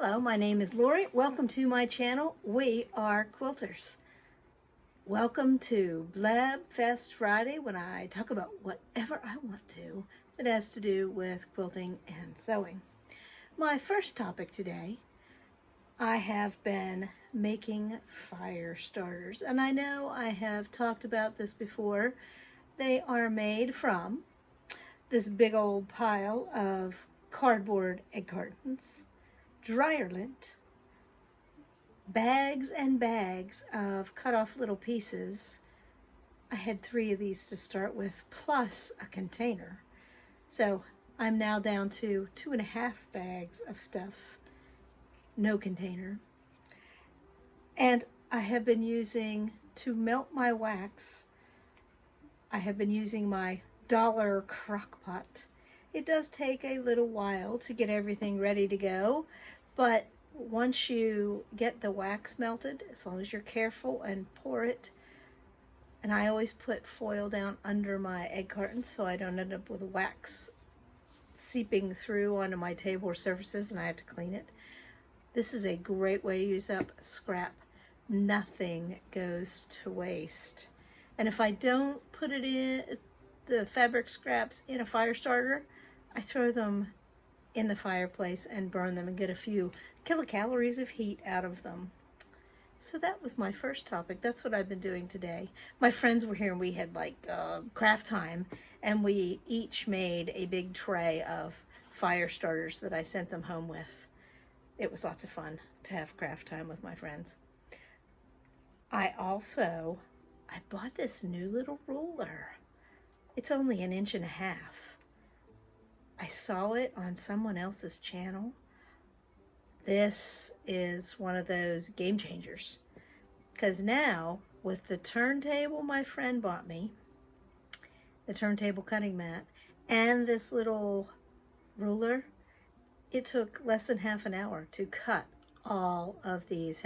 Hello, my name is Lorrie. Welcome to my channel. We are quilters. Welcome to BLABFEST Friday, when I talk about whatever I want to that has to do with quilting and sewing. My first topic today, I have been making fire starters, and I know I have talked about this before. They are made from this big old pile of cardboard egg cartons, dryer lint, bags and bags of cut off little pieces. I had 3 of these to start with, plus a container. So I'm now down to 2.5 bags of stuff, no container. And I have been using, to melt my wax, I have been using my dollar crock pot. It does take a little while to get everything ready to go, but once you get the wax melted, as long as you're careful and pour it, and I always put foil down under my egg carton so I don't end up with wax seeping through onto my table or surfaces and I have to clean it. This is a great way to use up scrap. Nothing goes to waste. And if I don't put it in, the fabric scraps in a fire starter, I throw them in the fireplace and burn them and get a few kilocalories of heat out of them. So that was my first topic. That's what I've been doing today. My friends were here and we had like craft time, and we each made a big tray of fire starters that I sent them home with. It was lots of fun to have craft time with my friends. I bought this new little ruler. It's only 1.5 inches. I saw it on someone else's channel. This is one of those game changers, because now with the turntable my friend bought me, the turntable cutting mat, and this little ruler, it took less than half an hour to cut all of these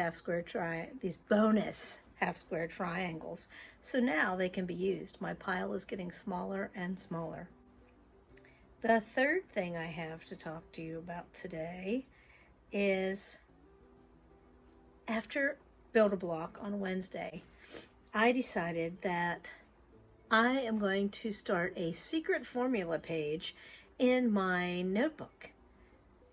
these bonus half square triangles. So now they can be used. My pile is getting smaller and smaller. The third thing I have to talk to you about today is, after Build-A-Block on Wednesday, I decided that I am going to start a secret formula page in my notebook.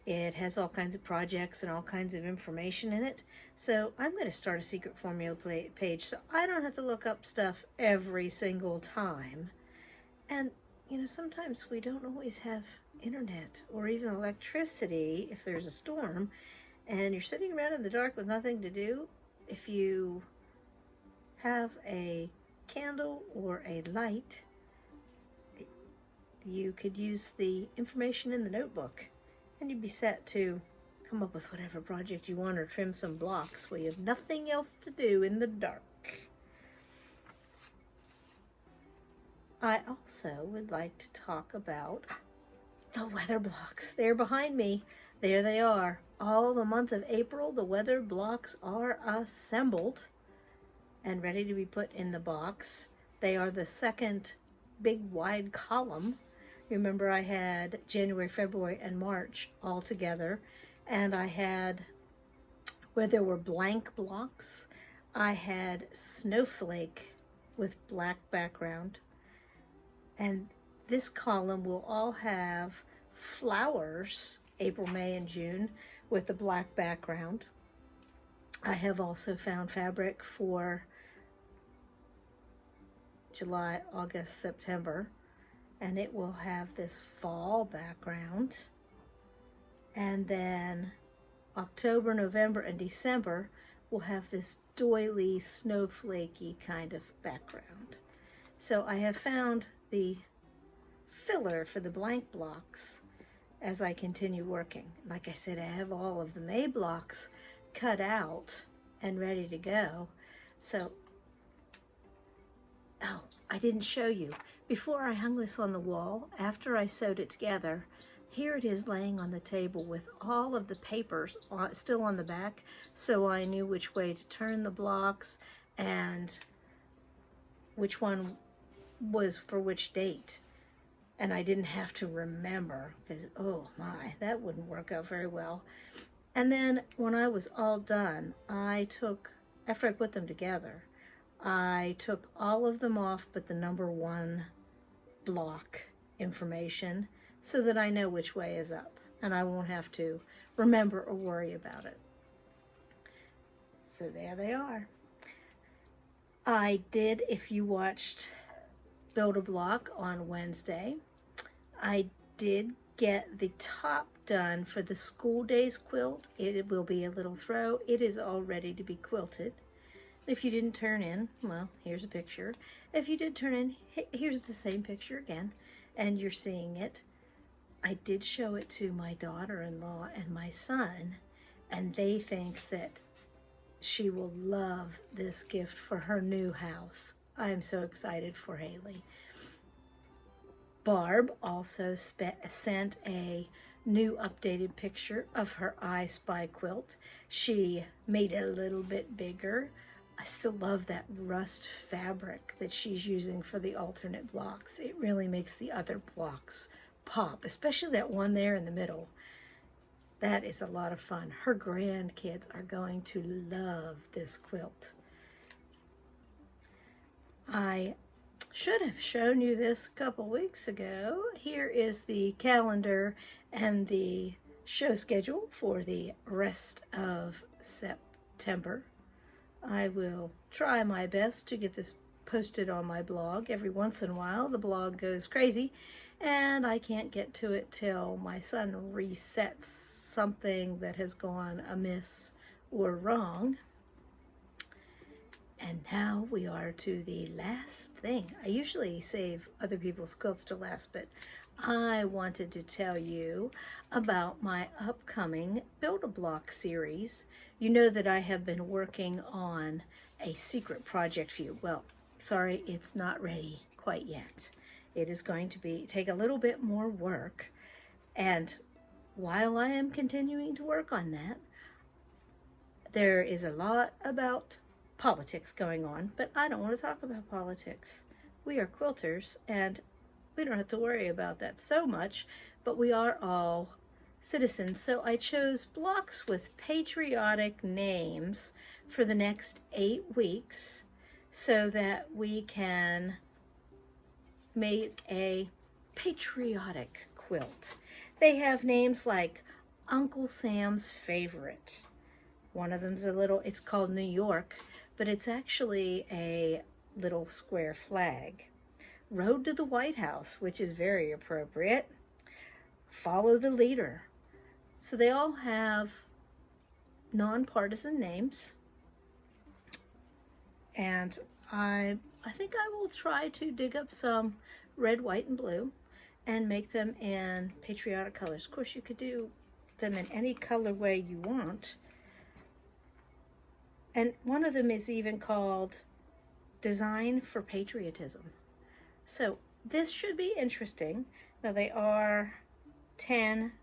It has all kinds of projects and all kinds of information in it. So I'm going to start a secret formula page so I don't have to look up stuff every single time. And you know, sometimes we don't always have internet or even electricity if there's a storm and you're sitting around in the dark with nothing to do. If you have a candle or a light, you could use the information in the notebook and you'd be set to come up with whatever project you want or trim some blocks where you have nothing else to do in the dark. I also would like to talk about the weather blocks. They're behind me. There they are. All the month of April, the weather blocks are assembled and ready to be put in the box. They are the second big wide column. Remember, I had January, February, and March all together, and I had, where there were blank blocks, I had snowflake with black background. And this column will all have flowers, April, May, and June, with the black background. I have also found fabric for July, August, September, and it will have this fall background. And then October, November, and December will have this doily, snowflakey kind of background. So I have found the filler for the blank blocks as I continue working. Like I said, I have all of the May blocks cut out and ready to go. So, oh, I didn't show you. Before I hung this on the wall, after I sewed it together, here it is laying on the table with all of the papers still on the back, so I knew which way to turn the blocks and which one was for which date. And I didn't have to remember, because oh my, that wouldn't work out very well. And then when I was all done, after I put them together, I took all of them off but the number 1 block information so that I know which way is up and I won't have to remember or worry about it. So there they are. I did, if you watched Build a Block on Wednesday, I did get the top done for the school days quilt. It will be a little throw. It is all ready to be quilted. If you didn't turn in, well, here's a picture. If you did turn in, here's the same picture again, and you're seeing it. I did show it to my daughter-in-law and my son, and they think that she will love this gift for her new house. I am so excited for Haley. Barb also sent a new updated picture of her I Spy quilt. She made it a little bit bigger. I still love that rust fabric that she's using for the alternate blocks. It really makes the other blocks pop, especially that one there in the middle. That is a lot of fun. Her grandkids are going to love this quilt. I should have shown you this a couple weeks ago. Here is the calendar and the show schedule for the rest of September. I will try my best to get this posted on my blog. Every once in a while the blog goes crazy and I can't get to it till my son resets something that has gone amiss or wrong. And now we are to the last thing. I usually save other people's quilts to last, but I wanted to tell you about my upcoming Build-A-Block series. You know that I have been working on a secret project for you. Well, sorry, it's not ready quite yet. It is going to take a little bit more work. And while I am continuing to work on that, there is a lot about politics going on, but I don't want to talk about politics. We are quilters and we don't have to worry about that so much, but we are all citizens. So I chose blocks with patriotic names for the next 8 weeks so that we can make a patriotic quilt. They have names like Uncle Sam's Favorite. One of them's it's called New York, but it's actually a little square flag. Road to the White House, which is very appropriate. Follow the Leader. So they all have nonpartisan names. And I think I will try to dig up some red, white, and blue and make them in patriotic colors. Of course, you could do them in any color way you want. And one of them is even called Design for Patriotism. So this should be interesting. Now they are 10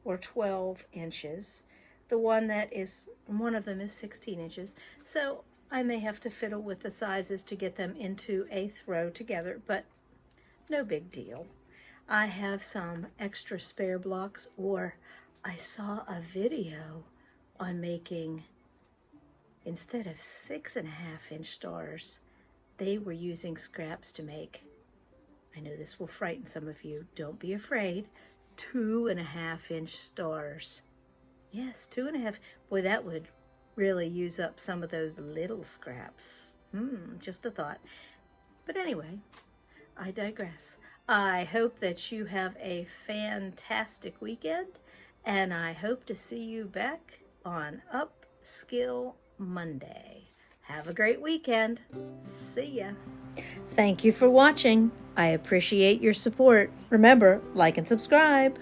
or 12 inches. One of them is 16 inches. So I may have to fiddle with the sizes to get them into a throw together, but no big deal. I have some extra spare blocks, or I saw a video on making, instead of 6.5-inch stars, they were using scraps to make, I know this will frighten some of you, don't be afraid, 2.5-inch stars. Yes, 2.5. Boy, that would really use up some of those little scraps. Just a thought. But anyway, I digress. I hope that you have a fantastic weekend, and I hope to see you back on Upskill Monday. Have a great weekend. See ya. Thank you for watching. I appreciate your support. Remember, like and subscribe.